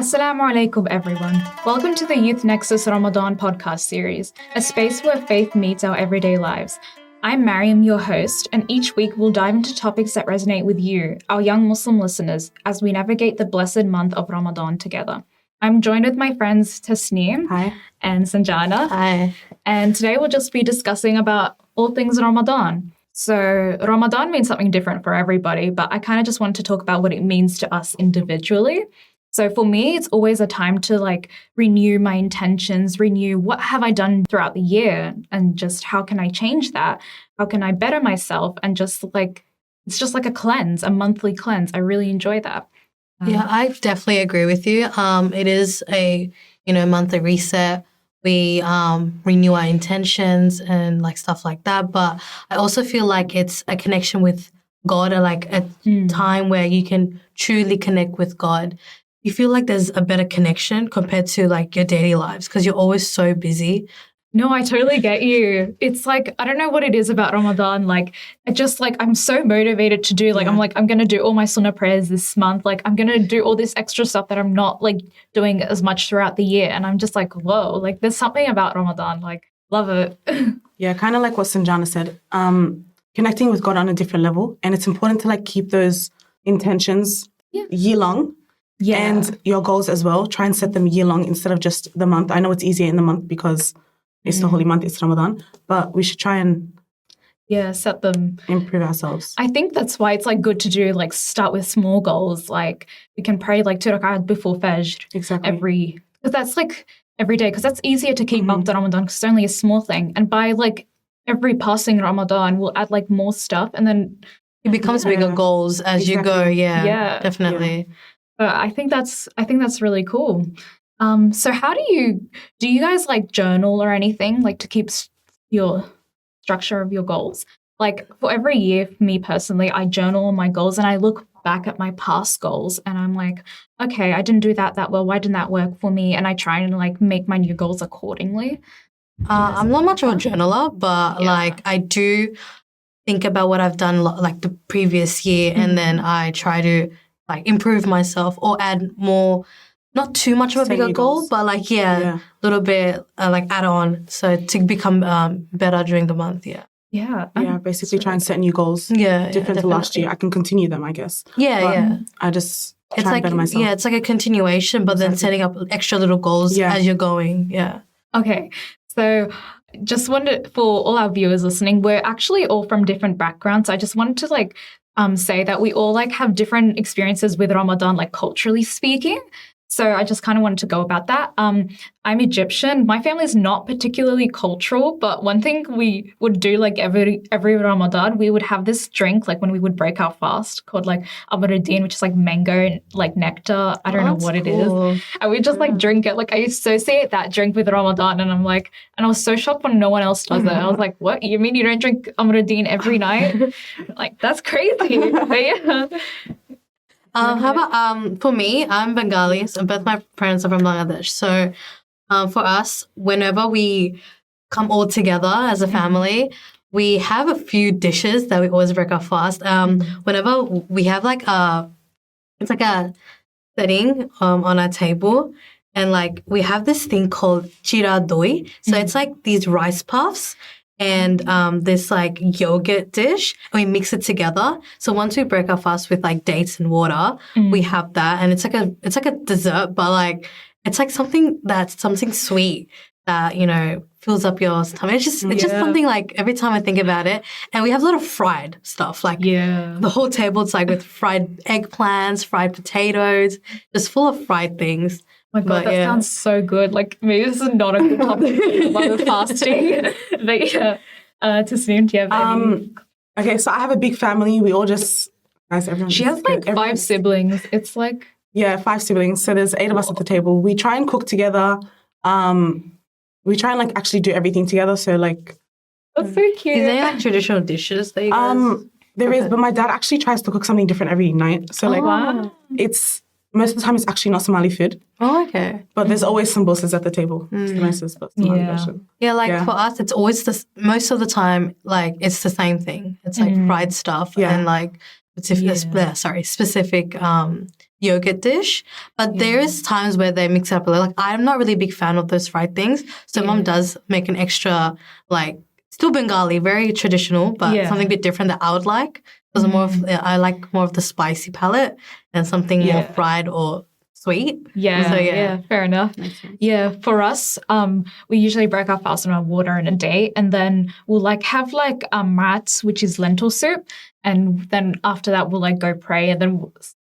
Assalamu alaikum, everyone. Welcome to the Youth Nexus Ramadan podcast series, a space where faith meets our everyday lives. I'm Mariam, your host, and each week we'll dive into topics that resonate with you, our young Muslim listeners, as we navigate the blessed month of Ramadan together. I'm joined with my friends Tasneem Hi. and Sanjana. Hi. And today we'll just be discussing about all things Ramadan. So Ramadan means something different for everybody, but I kind of just wanted to talk about what it means to us individually. So for me, it's always a time to renew my intentions, renew what have I done throughout the year and just how can I change that? How can I better myself? And it's just like a cleanse, a monthly cleanse. I really enjoy that. Yeah, I definitely agree with you. It is a, monthly reset. We renew our intentions and stuff like that. But I also feel like it's a connection with God, or a time where you can truly connect with God. You feel like there's a better connection compared to your daily lives because you're always so busy. No, I totally get you. It's I don't know what it is about Ramadan. I'm so motivated to do, I'm going to do all my sunnah prayers this month. I'm going to do all this extra stuff that I'm not doing as much throughout the year. And I'm just whoa, there's something about Ramadan. Love it. Yeah, kind of like what Sanjana said, connecting with God on a different level. And it's important to keep those intentions year long. Yeah. And your goals as well. Try and set them year long instead of just the month. I know it's easier in the month because it's the holy month, it's Ramadan, but we should try and set them. Improve ourselves. I think that's why it's good to do start with small goals. We can pray 2 rak'at before Fajr. Exactly. Because that's every day, because that's easier to keep after Ramadan because it's only a small thing. And by every passing Ramadan, we'll add more stuff and then it becomes bigger goals as you go. Yeah, definitely. Yeah. But I think that's really cool. So how do you guys journal or anything to keep your structure of your goals? For every year, for me personally, I journal my goals and I look back at my past goals and I'm okay, I didn't do that well. Why didn't that work for me? And I try and make my new goals accordingly. I'm not much of a journaler, but I do think about what I've done the previous year and then I try to improve myself or add more, not too much of a bigger goal, but a little bit add on. So to become better during the month. Yeah. Yeah. Yeah. Basically try and set new goals. Yeah. Different to last year. I can continue them, I guess. Yeah. I just try and better myself. Yeah. It's a continuation, but then setting up extra little goals as you're going. Yeah. Okay. So just wanted, for all our viewers listening, we're actually all from different backgrounds. So I just wanted to say that we all have different experiences with Ramadan, culturally speaking. So I just kind of wanted to go about that. I'm Egyptian. My family is not particularly cultural, but one thing we would do every Ramadan, we would have this drink when we would break our fast called Abradeen, which is mango and nectar. I don't know what it is. And we just drink it. I associate that drink with Ramadan and I'm and I was so shocked when no one else does it. I was what? You mean you don't drink Abradeen every night? That's crazy. But yeah. How about for me, I'm Bengali, so both my parents are from Bangladesh. So for us, whenever we come all together as a family, we have a few dishes that we always break our fast. Whenever we have it's a setting on our table, and we have this thing called chira doi. So it's these rice puffs and this yogurt dish, and we mix it together. So once we break our fast with dates and water, we have that, and it's like a dessert, but it's something sweet that fills up your stomach. It's just something every time I think about it. And we have a lot of fried stuff, the whole table. It's with fried eggplants, fried potatoes, just full of fried things. Oh my God, that sounds so good. Maybe this is not a good topic about fasting. But yeah, Tasneem, do you have any? Okay, so I have a big family. We all just, guys, everyone. She has 5 siblings. It's Yeah, 5 siblings. So there's 8 of us at the table. We try and cook together. We try and actually do everything together. So that's so cute. Is there traditional dishes that you guys? There is, but my dad actually tries to cook something different every night. So wow. It's most of the time it's actually not Somali food. Oh, okay. But there's always some bosses at the table. It's the nicest, but Somali version. Yeah, for us, it's always most of the time, it's the same thing. It's fried stuff and specific yogurt dish. But there is times where they mix it up a little. Like, I'm not really a big fan of those fried things. So mom does make an extra, like, still Bengali, very traditional, but something a bit different that I would like. Because I like more of the spicy palate and something more fried or sweet. Yeah, fair enough. Yeah, for us, we usually break our fast on water and a date, and then we'll like have like mats, which is lentil soup, and then after that we'll like go pray, and then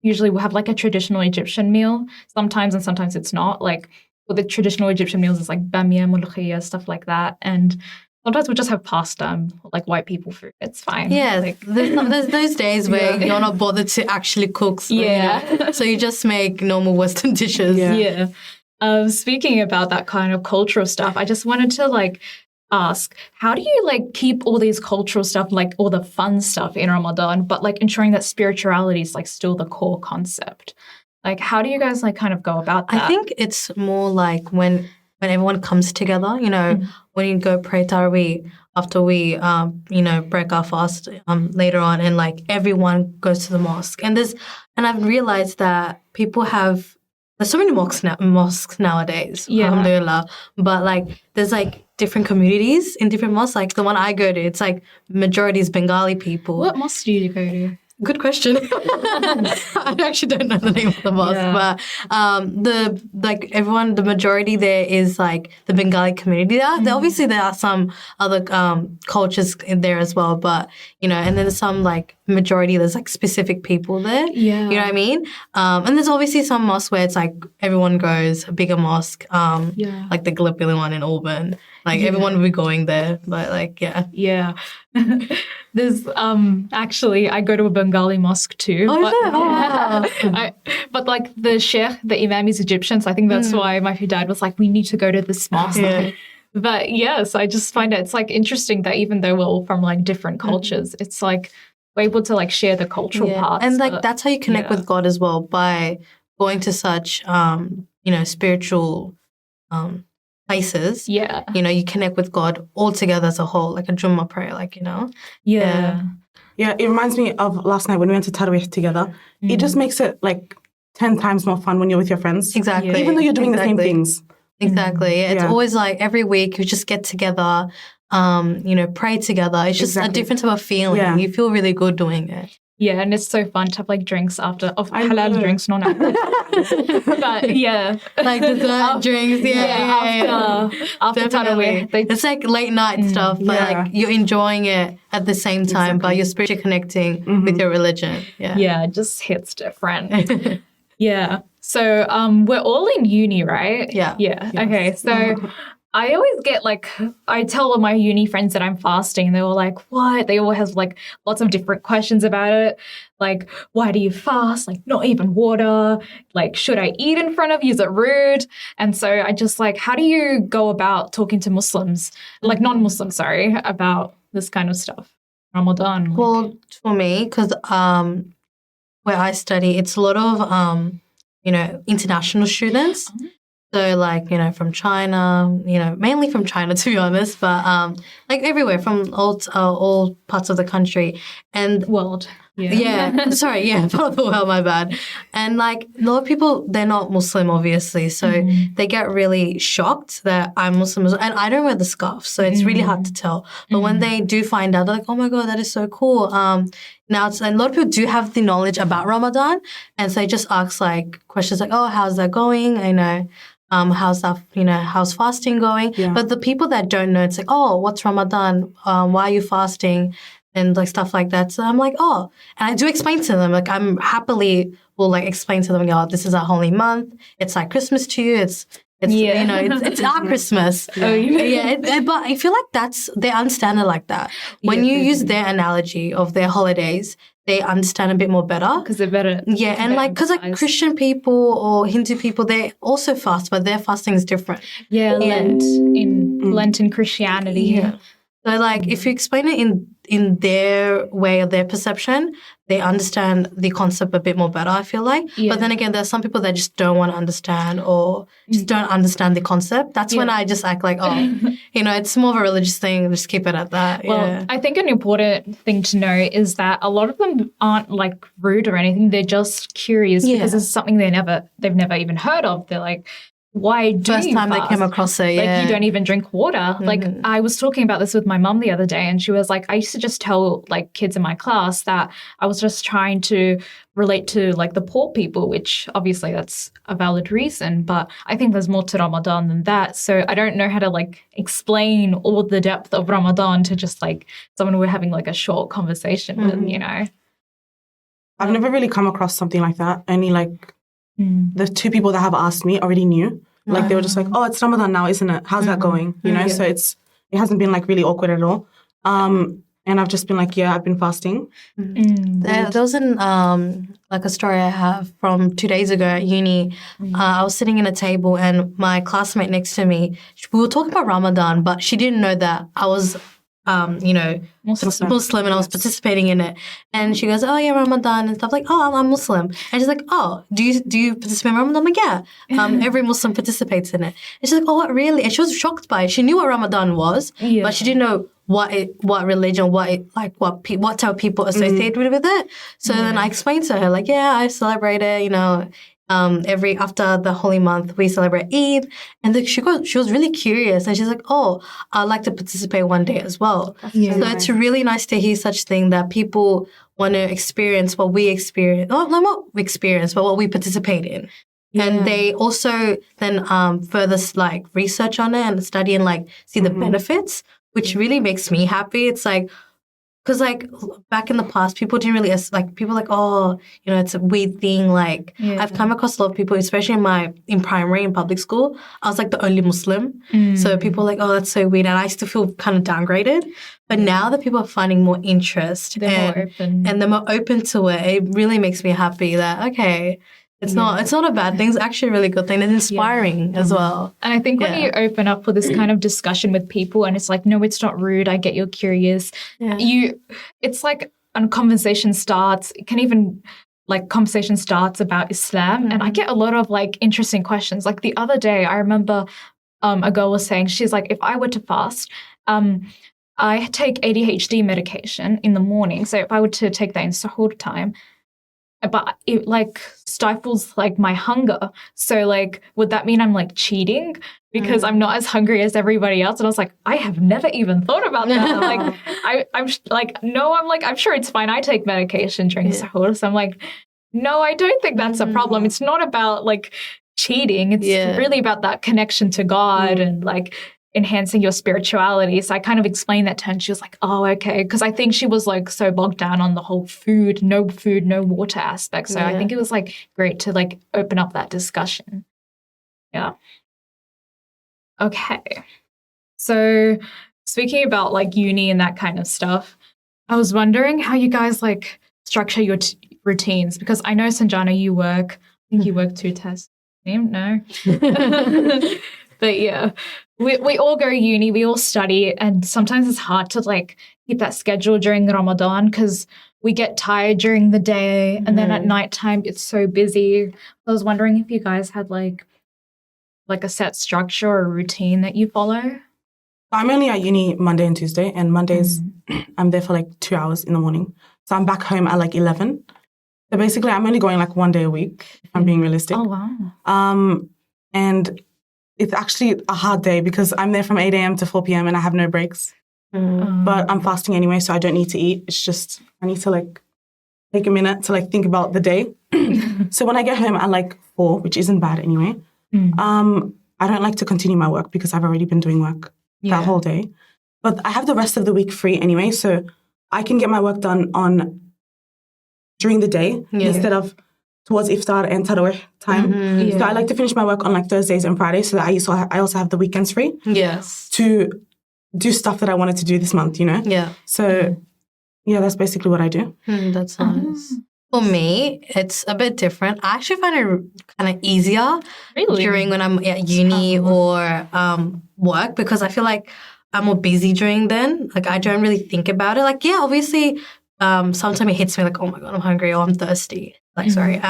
usually we'll have like a traditional Egyptian meal sometimes, and sometimes it's not. Like for the traditional Egyptian meals, it's like bamia, molokhia, stuff like that, and sometimes we'll just have pasta, like white people food. It's fine. Yeah, like, there's those days where you're not bothered to actually cook. So, so you just make normal Western dishes. Speaking about that kind of cultural stuff, I just wanted to like ask, how do you like keep all these cultural stuff, like all the fun stuff in Ramadan, but like ensuring that spirituality is like still the core concept? Like, how do you guys like kind of go about that? I think it's more like when everyone comes together, you know, when you go pray Taraweeh after we, you know, break our fast later on, and like everyone goes to the mosque. And I've realized that there's so many mosques nowadays, alhamdulillah, but like there's like different communities in different mosques. Like the one I go to, it's like majority is Bengali people. What mosque do you go to? Good question. I actually don't know the name of the mosque, but the majority there is like the Bengali community. Obviously there are some other cultures in there as well, but you know, and then some like majority there's like specific people there. You know what I mean? And there's obviously some mosques where it's like everyone goes, a bigger mosque, like the Gallipoli one in Auburn. Like everyone will be going there, but like There's actually I go to a Bengali mosque too. But like the sheikh, the imam is Egyptian, so I think that's why my dad was like, we need to go to this mosque. But yes, I just find it's like interesting that even though we're all from like different cultures, it's like we're able to like share the cultural parts. And like that's how you connect with God as well, by going to such you know, spiritual places. You know, you connect with God all together as a whole, like a Jummah prayer, like, you know. Yeah, it reminds me of last night when we went to Taraweeh together. It just makes it like 10 times more fun when you're with your friends. Exactly. Even though you're doing the same things. Exactly. It's always like every week you just get together, you know, pray together. It's just a different type of feeling. You feel really good doing it. Yeah, and it's so fun to have like drinks after halal drinks, not after. But like dessert drinks. After Taraweeh, it's like late night stuff, but like you're enjoying it at the same time, but you're spiritually connecting with your religion. It just hits different. So we're all in uni, right? Yeah. Okay, so I always get like, I tell all my uni friends that I'm fasting, and they're all like, what? They all have like lots of different questions about it. Like, why do you fast? Like, not even water. Like, should I eat in front of you? Is it rude? And so I just like, how do you go about talking to Muslims, like non-Muslims, sorry, about this kind of stuff? Ramadan. Well, for me, because where I study, it's a lot of, you know, international students. So, like, you know, from China, you know, mainly from China, to be honest, but like everywhere, from all parts of the country and world. Part of the world, my bad. And like a lot of people, they're not Muslim, obviously, so they get really shocked that I'm Muslim, and I don't wear the scarf, so it's really hard to tell. But when they do find out, they're like, oh my God, that is so cool. Now, and a lot of people do have the knowledge about Ramadan, and so they just ask like questions like, oh, how's that going? I know. How's that, you know, how's fasting going? But the people that don't know, it's like, oh, what's Ramadan? Why are you fasting? And like stuff like that. So I'm like, oh, and I do explain to them, like I'm happily will like explain to them, oh, this is our holy month. It's like Christmas to you. It's you know, it's our Christmas. But I feel like they understand it like that. When you use their analogy of their holidays, they understand a bit more better. Because they're better. Yeah, and like, because like Christian people or Hindu people, they also fast, but their fasting is different. Lent in Christianity. So like, if you explain it in their way of their perception, they understand the concept a bit more better, I feel like. Yeah. But then again, there's some people that just don't want to understand or just don't understand the concept. That's when I just act like, it's more of a religious thing. Just keep it at that. Well, I think an important thing to know is that a lot of them aren't like rude or anything. They're just curious because it's something they've never even heard of. They're like, why do First you time fast? they came across it, Like, you don't even drink water. Like, I was talking about this with my mum the other day, and she was like, I used to just tell, like, kids in my class that I was just trying to relate to, like, the poor people, which obviously that's a valid reason, but I think there's more to Ramadan than that. So I don't know how to, like, explain all the depth of Ramadan to just, like, someone we're having, like, a short conversation with, you know? I've never really come across something like that. Only, like, the two people that have asked me already knew. Like, they were just like, oh, it's Ramadan now, isn't it? How's that going? You know, so it hasn't been, like, really awkward at all. And I've just been like, yeah, I've been fasting. There was like a story I have from 2 days ago at uni. I was sitting in a table and my classmate next to me, we were talking about Ramadan, but she didn't know that I was Muslim and I was participating in it. And she goes, oh yeah, Ramadan and stuff. Like, oh, I'm Muslim. And she's like, oh, do you participate in Ramadan? I'm like, yeah. Every Muslim participates in it. And she's like, oh, what, really? And she was shocked by it. She knew what Ramadan was, but she didn't know what religion, what type of people associate with it. So then I explained to her, like, yeah, I celebrate it, after the holy month, we celebrate Eid. And then she was really curious and she's like, oh, I'd like to participate one day as well. So it's really nice to hear such thing that people want to experience what we experience, not what we experience, but what we participate in. Yeah. And they also then further like research on it and study and like see the benefits, which really makes me happy. It's like, because, like, back in the past, people didn't really, people like, oh, it's a weird thing. Like, I've come across a lot of people, especially in primary and public school. I was, like, the only Muslim. So people were like, oh, that's so weird. And I used to feel kind of downgraded. But now that people are finding more interest they're more open. And they're more open to it, it really makes me happy that, okay, it's not a bad thing. It's actually a really good thing. It's inspiring as well. And I think when you open up for this kind of discussion with people and it's like, no, it's not rude. I get you're curious. Yeah. It's like a conversation starts. It can even conversation starts about Islam. And I get a lot of like interesting questions. Like the other day, I remember a girl was saying, she's like, if I were to fast, I take ADHD medication in the morning. So if I were to take that in sahur time, but it like stifles like my hunger. So like, would that mean I'm like cheating because I'm not as hungry as everybody else? And I was like, I have never even thought about that. Like, I'm like, no, I'm sure it's fine. I take medication during sahur. So I'm like, no, I don't think that's a problem. It's not about like cheating. It's really about that connection to God and like enhancing your spirituality. So I kind of explained that to her and she was like, oh, okay. Because I think she was like so bogged down on the whole food, no water aspect. So I think it was like great to like open up that discussion. Yeah. Okay. So speaking about like uni and that kind of stuff, I was wondering how you guys like structure your routines because I know Sanjana, you work, I think you work 2 tests. No. But yeah, we all go to uni, we all study, and sometimes it's hard to like keep that schedule during Ramadan because we get tired during the day and then at nighttime it's so busy. I was wondering if you guys had like a set structure or routine that you follow. I'm only at uni Monday and Tuesday, and Mondays I'm there for like 2 hours in the morning. So I'm back home at like 11. So basically I'm only going like 1 day a week, if I'm being realistic. Oh, wow. And it's actually a hard day because I'm there from 8 a.m. to 4 p.m. and I have no breaks. But I'm fasting anyway, so I don't need to eat. It's just I need to like take a minute to like think about the day. So when I get home at like 4, which isn't bad anyway, I don't like to continue my work because I've already been doing work that whole day. But I have the rest of the week free anyway, so I can get my work done during the day instead of towards iftar and tarawih time. So I like to finish my work on like Thursdays and Fridays so that I also have the weekends free. Yes. To do stuff that I wanted to do this month, Yeah. So, that's basically what I do. That's nice. For me, it's a bit different. I actually find it kind of easier during when I'm at uni or work because I feel like I'm more busy during then. Like, I don't really think about it. Like, yeah, obviously, sometimes it hits me like, oh my God, I'm hungry or I'm thirsty. Like, sorry.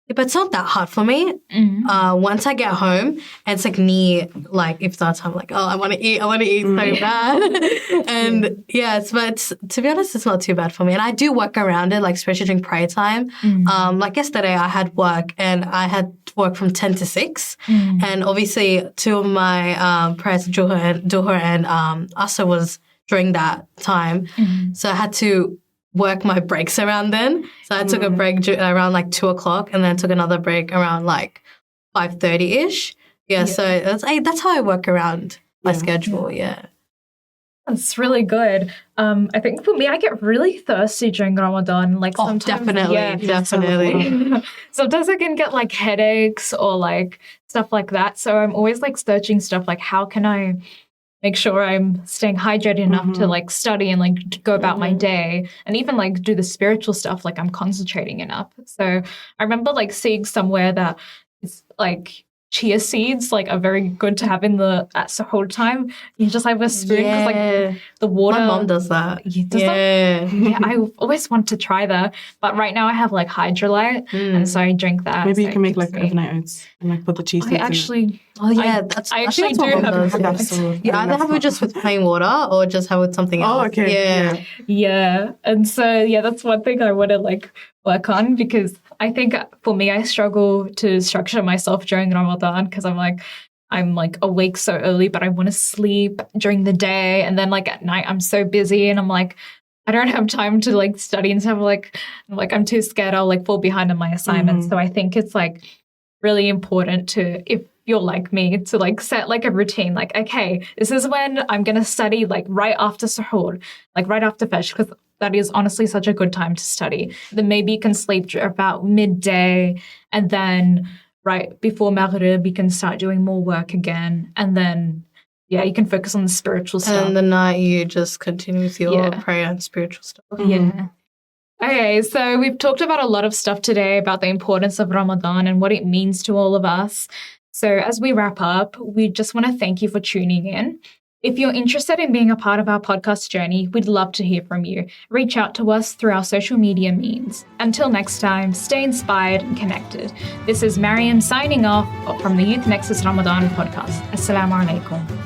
But it's not that hard for me. Once I get home, it's like near like iftar time, like, oh, I want to eat so bad. And but to be honest, it's not too bad for me. And I do work around it, like especially during prayer time. Like yesterday I had work and I had work from 10 to 6. And obviously two of my prayers, Duhur and Asr was during that time. So I had to work my breaks around then. So I took a break around like 2 o'clock and then took another break around like 5:30-ish. So that's how I work around my schedule, That's really good. I think for me, I get really thirsty during Ramadan. Like sometimes, definitely. Sometimes I can get like headaches or like stuff like that. So I'm always like searching stuff like how can I make sure I'm staying hydrated enough to like study and like go about my day and even like do the spiritual stuff, like I'm concentrating enough. So I remember like seeing somewhere that it's like chia seeds like are very good to have in the at sahur time. You just have a spoon because like the water. My mom does that. I always want to try that, but right now I have like Hydrolyte, and so I drink that. Maybe you can make like overnight oats and like put the cheese. I actually, I actually do have that. You either have it just with plain water or just have it with something else. Oh, okay. Yeah. And so that's one thing I want to like work on because I think for me, I struggle to structure myself during Ramadan because I'm like awake so early, but I want to sleep during the day. And then like at night, I'm so busy and I'm like, I don't have time to like study and stuff. I'm too scared I'll like fall behind on my assignments. So I think it's like really important to, if you're like me, to like set like a routine, like, okay, this is when I'm going to study like right after suhoor, like right after Fajr, because that is honestly such a good time to study. Then maybe you can sleep about midday and then right before Maghrib, you can start doing more work again. And then, you can focus on the spiritual stuff. And the night you just continue with your prayer and spiritual stuff. Yeah. Okay, so we've talked about a lot of stuff today about the importance of Ramadan and what it means to all of us. So as we wrap up, we just want to thank you for tuning in. If you're interested in being a part of our podcast journey, we'd love to hear from you. Reach out to us through our social media means. Until next time, stay inspired and connected. This is Mariam signing off from the Youth Nexus Ramadan podcast. Assalamu alaikum.